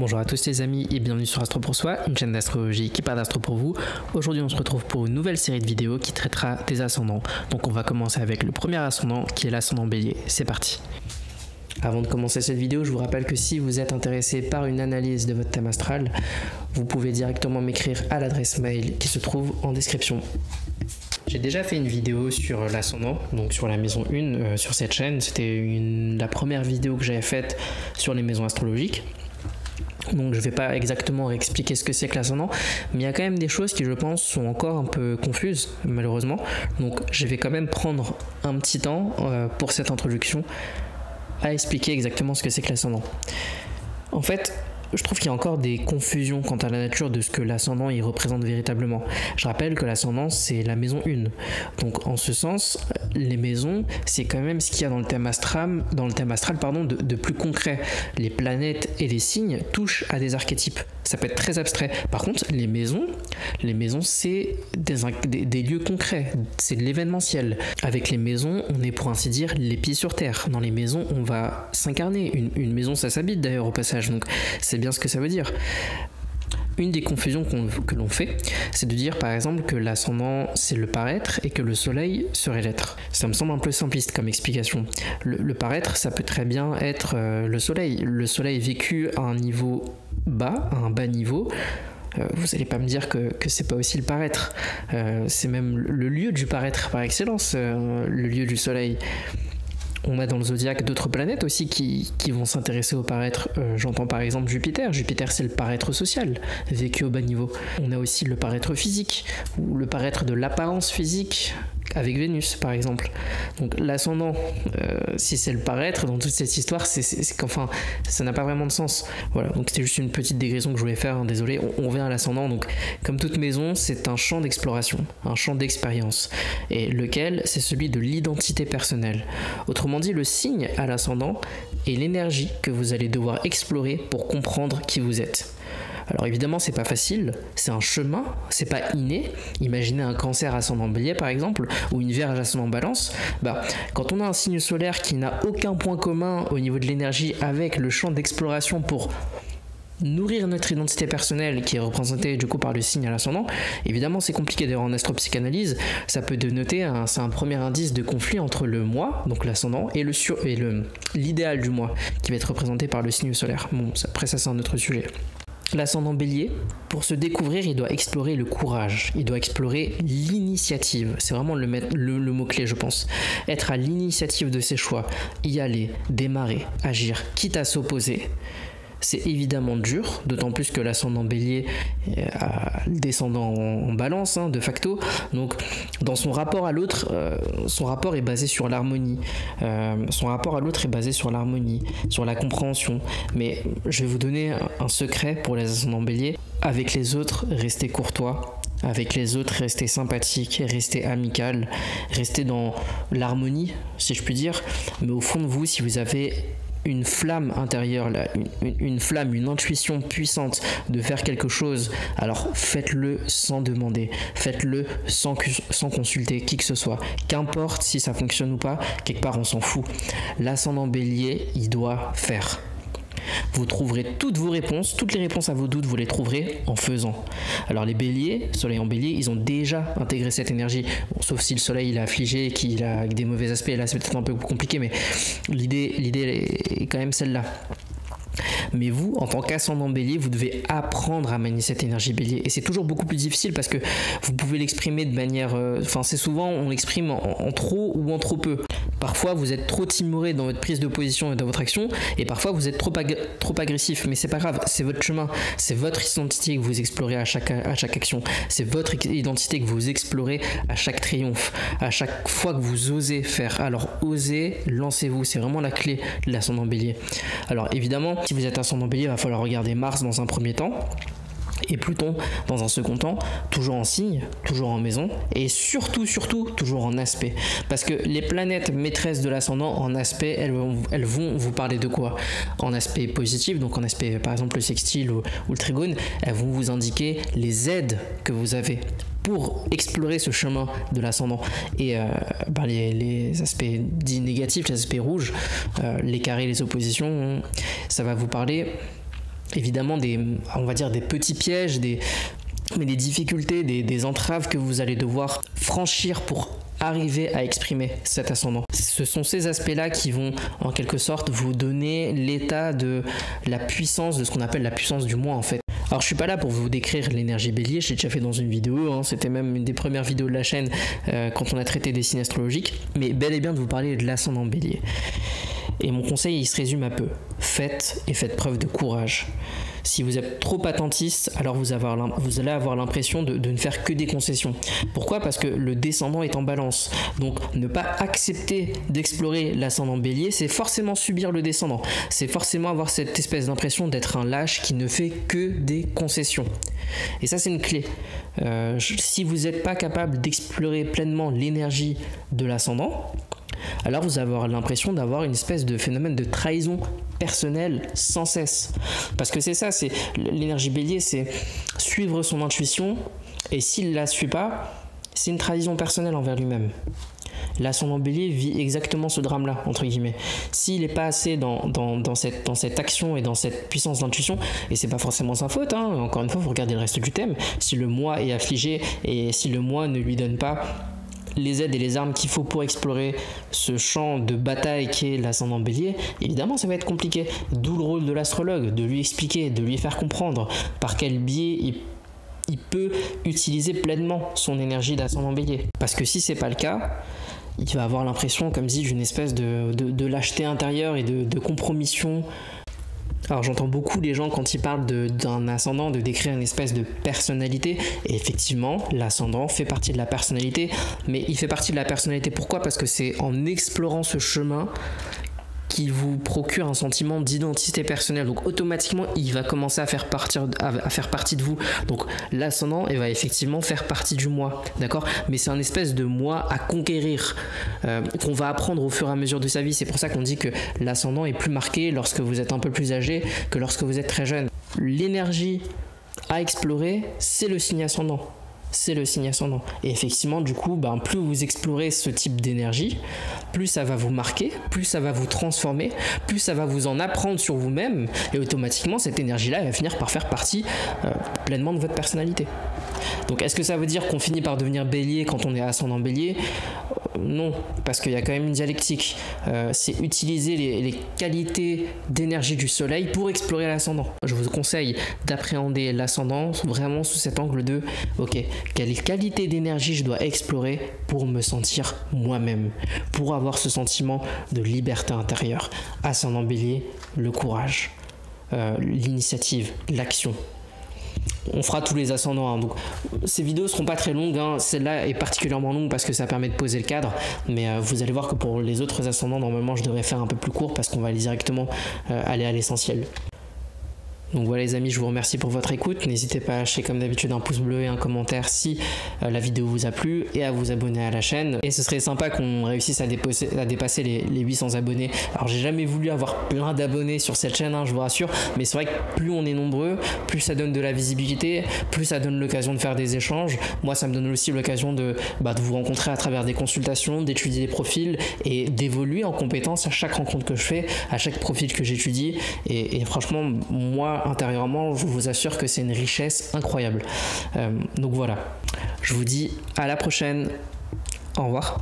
Bonjour à tous les amis et bienvenue sur Astro pour Soi, une chaîne d'astrologie qui parle d'astro pour vous. Aujourd'hui on se retrouve pour une nouvelle série de vidéos qui traitera des ascendants. Donc on va commencer avec le premier ascendant qui est l'ascendant Bélier. C'est parti. Avant de commencer cette vidéo, je vous rappelle que si vous êtes intéressé par une analyse de votre thème astral, vous pouvez directement m'écrire à l'adresse mail qui se trouve en description. J'ai déjà fait une vidéo sur l'ascendant, donc sur la maison 1 sur cette chaîne. C'était la première vidéo que j'avais faite sur les maisons astrologiques. Donc je ne vais pas exactement réexpliquer ce que c'est que l'ascendant, mais il y a quand même des choses qui je pense sont encore un peu confuses malheureusement. Donc je vais quand même prendre un petit temps pour cette introduction à expliquer exactement ce que c'est que l'ascendant. En fait, je trouve qu'il y a encore des confusions quant à la nature de ce que l'ascendant il représente véritablement. Je rappelle que l'ascendant c'est la maison 1. Donc en ce sens, les maisons c'est quand même ce qu'il y a dans le thème astral, de plus concret. Les planètes et les signes touchent à des archétypes. Ça peut être très abstrait. Par contre, les maisons c'est des lieux concrets, c'est de l'événementiel. Avec les maisons, on est pour ainsi dire les pieds sur terre. Dans les maisons, on va s'incarner. Une maison, ça s'habite d'ailleurs au passage, donc c'est bien ce que ça veut dire. Une des confusions que l'on fait, c'est de dire par exemple que l'ascendant c'est le paraître et que le soleil serait l'être. Ça me semble un peu simpliste comme explication. Le paraître, ça peut très bien être le soleil. Le soleil vécu à un niveau bas, à un bas niveau. Vous n'allez pas me dire que c'est pas aussi le paraître. C'est même le lieu du paraître par excellence, le lieu du soleil. On a dans le zodiaque d'autres planètes aussi qui vont s'intéresser au paraître. J'entends par exemple Jupiter. Jupiter, c'est le paraître social, vécu au bas niveau. On a aussi le paraître physique, ou le paraître de l'apparence physique, avec Vénus par exemple. Donc l'ascendant, si c'est le paraître, dans toute cette histoire, c'est qu'enfin, ça n'a pas vraiment de sens. Voilà, donc c'était juste une petite digression que je voulais faire, hein, désolé. On revient à l'ascendant. Donc comme toute maison, c'est un champ d'exploration, un champ d'expérience, et lequel c'est celui de l'identité personnelle. Autrement dit, le signe à l'ascendant est l'énergie que vous allez devoir explorer pour comprendre qui vous êtes. Alors évidemment, c'est pas facile, c'est un chemin, c'est pas inné. Imaginez un cancer ascendant bélier par exemple, ou une vierge ascendant balance. Quand on a un signe solaire qui n'a aucun point commun au niveau de l'énergie avec le champ d'exploration pour nourrir notre identité personnelle qui est représentée du coup par le signe à l'ascendant, évidemment c'est compliqué. D'ailleurs en astropsychanalyse, ça peut dénoter c'est un premier indice de conflit entre le moi, donc l'ascendant, et l'idéal du moi, qui va être représenté par le signe solaire. Bon, après ça c'est un autre sujet. L'ascendant bélier, pour se découvrir, il doit explorer le courage, il doit explorer l'initiative. C'est vraiment le mot-clé, je pense. Être à l'initiative de ses choix, y aller, démarrer, agir, quitte à s'opposer. C'est évidemment dur, d'autant plus que l'ascendant bélier a le descendant en balance, hein, de facto. Donc, dans son rapport à l'autre, son rapport est basé sur l'harmonie. Sur la compréhension. Mais je vais vous donner un secret pour les ascendants béliers. Avec les autres, restez courtois. Avec les autres, restez sympathique, restez amical, restez dans l'harmonie, si je puis dire. Mais au fond de vous, si vous avez une flamme intérieure, là, une flamme, une intuition puissante de faire quelque chose, alors faites-le sans demander, faites-le sans consulter qui que ce soit. Qu'importe si ça fonctionne ou pas, quelque part on s'en fout. L'ascendant bélier, il doit faire. Vous trouverez toutes vos réponses, toutes les réponses à vos doutes, vous les trouverez en faisant. Alors les béliers, soleil en bélier, ils ont déjà intégré cette énergie. Bon, sauf si le soleil il est affligé et qu'il a des mauvais aspects, là c'est peut-être un peu compliqué, mais l'idée est quand même celle-là. Mais vous, en tant qu'ascendant bélier, vous devez apprendre à manier cette énergie bélier. Et c'est toujours beaucoup plus difficile parce que vous pouvez l'exprimer de manière... c'est souvent, on l'exprime en trop ou en trop peu. Parfois, vous êtes trop timoré dans votre prise de position et dans votre action. Et parfois, vous êtes trop agressif. Mais c'est pas grave, c'est votre chemin. C'est votre identité que vous explorez à chaque action. C'est votre identité que vous explorez à chaque triomphe. À chaque fois que vous osez faire. Alors, osez, lancez-vous. C'est vraiment la clé de l'ascendant bélier. Alors, évidemment, si vous êtes ascendant bélier, il va falloir regarder Mars dans un premier temps et Pluton dans un second temps, toujours en signe, toujours en maison, et surtout toujours en aspect, parce que les planètes maîtresses de l'ascendant en aspect, elles vont vous parler de quoi? En aspect positif, donc en aspect par exemple le sextile ou le trigone, elles vont vous indiquer les aides que vous avez pour explorer ce chemin de l'ascendant. Et les aspects dits négatifs, les aspects rouges, les carrés, les oppositions, ça va vous parler évidemment on va dire des petits pièges, mais des difficultés, des entraves que vous allez devoir franchir pour arriver à exprimer cet ascendant. Ce sont ces aspects-là qui vont en quelque sorte vous donner l'état de la puissance, de ce qu'on appelle la puissance du moi en fait. Alors je suis pas là pour vous décrire l'énergie bélier, je l'ai déjà fait dans une vidéo, hein, c'était même une des premières vidéos de la chaîne quand on a traité des signes astrologiques, mais bel et bien de vous parler de l'ascendant bélier. Et mon conseil il se résume à peu, faites preuve de courage. Si vous êtes trop attentiste, alors vous allez avoir l'impression de ne faire que des concessions. Pourquoi ? Parce que le descendant est en balance. Donc ne pas accepter d'explorer l'ascendant bélier, c'est forcément subir le descendant. C'est forcément avoir cette espèce d'impression d'être un lâche qui ne fait que des concessions. Et ça c'est une clé. Si vous n'êtes pas capable d'explorer pleinement l'énergie de l'ascendant, alors vous allez avoir l'impression d'avoir une espèce de phénomène de trahison personnelle sans cesse. Parce que c'est ça, c'est l'énergie bélier, c'est suivre son intuition, et s'il ne la suit pas, c'est une trahison personnelle envers lui-même. L'ascendant bélier vit exactement ce drame-là, entre guillemets. S'il n'est pas assez dans cette action et dans cette puissance d'intuition, et c'est pas forcément sa faute, hein, encore une fois, vous regardez le reste du thème, si le moi est affligé et si le moi ne lui donne pas les aides et les armes qu'il faut pour explorer ce champ de bataille qui est l'ascendant bélier, évidemment ça va être compliqué. D'où le rôle de l'astrologue, de lui expliquer, de lui faire comprendre par quel biais il peut utiliser pleinement son énergie d'ascendant bélier. Parce que si c'est pas le cas, il va avoir l'impression, comme dit, d'une espèce de lâcheté intérieure et de compromission. Alors j'entends beaucoup les gens quand ils parlent d'un ascendant de décrire une espèce de personnalité, et effectivement l'ascendant fait partie de la personnalité, mais il fait partie de la personnalité pourquoi ? Parce que c'est en explorant ce chemin qui vous procure un sentiment d'identité personnelle, donc automatiquement il va commencer à faire partie de vous. Donc l'ascendant va effectivement faire partie du moi, d'accord, mais c'est un espèce de moi à conquérir qu'on va apprendre au fur et à mesure de sa vie. C'est pour ça qu'on dit que l'ascendant est plus marqué lorsque vous êtes un peu plus âgé que lorsque vous êtes très jeune. L'énergie à explorer, c'est le signe ascendant. C'est le signe ascendant. Et effectivement, du coup, plus vous explorez ce type d'énergie, plus ça va vous marquer, plus ça va vous transformer, plus ça va vous en apprendre sur vous-même, et automatiquement, cette énergie-là, elle va finir par faire partie pleinement de votre personnalité. Donc, est-ce que ça veut dire qu'on finit par devenir bélier quand on est ascendant bélier ? Non, parce qu'il y a quand même une dialectique. C'est utiliser les qualités d'énergie du soleil pour explorer l'ascendant. Je vous conseille d'appréhender l'ascendant vraiment sous cet angle de ok, quelle qualité d'énergie je dois explorer pour me sentir moi-même, pour avoir ce sentiment de liberté intérieure. Ascendant bélier, le courage, l'initiative, l'action. On fera tous les ascendants, hein. Donc ces vidéos seront pas très longues, hein. Celle-là est particulièrement longue parce que ça permet de poser le cadre, mais vous allez voir que pour les autres ascendants, normalement je devrais faire un peu plus court parce qu'on va directement aller à l'essentiel. Donc voilà les amis, je vous remercie pour votre écoute. N'hésitez pas à lâcher comme d'habitude un pouce bleu et un commentaire si la vidéo vous a plu, et à vous abonner à la chaîne. Et ce serait sympa qu'on réussisse à dépasser les 800 abonnés. Alors j'ai jamais voulu avoir plein d'abonnés sur cette chaîne, hein, je vous rassure, mais c'est vrai que plus on est nombreux, plus ça donne de la visibilité, plus ça donne l'occasion de faire des échanges. Moi ça me donne aussi l'occasion de vous rencontrer à travers des consultations, d'étudier des profils et d'évoluer en compétences à chaque rencontre que je fais, à chaque profil que j'étudie. Et franchement, moi intérieurement, je vous assure que c'est une richesse incroyable. Donc voilà, je vous dis à la prochaine. Au revoir.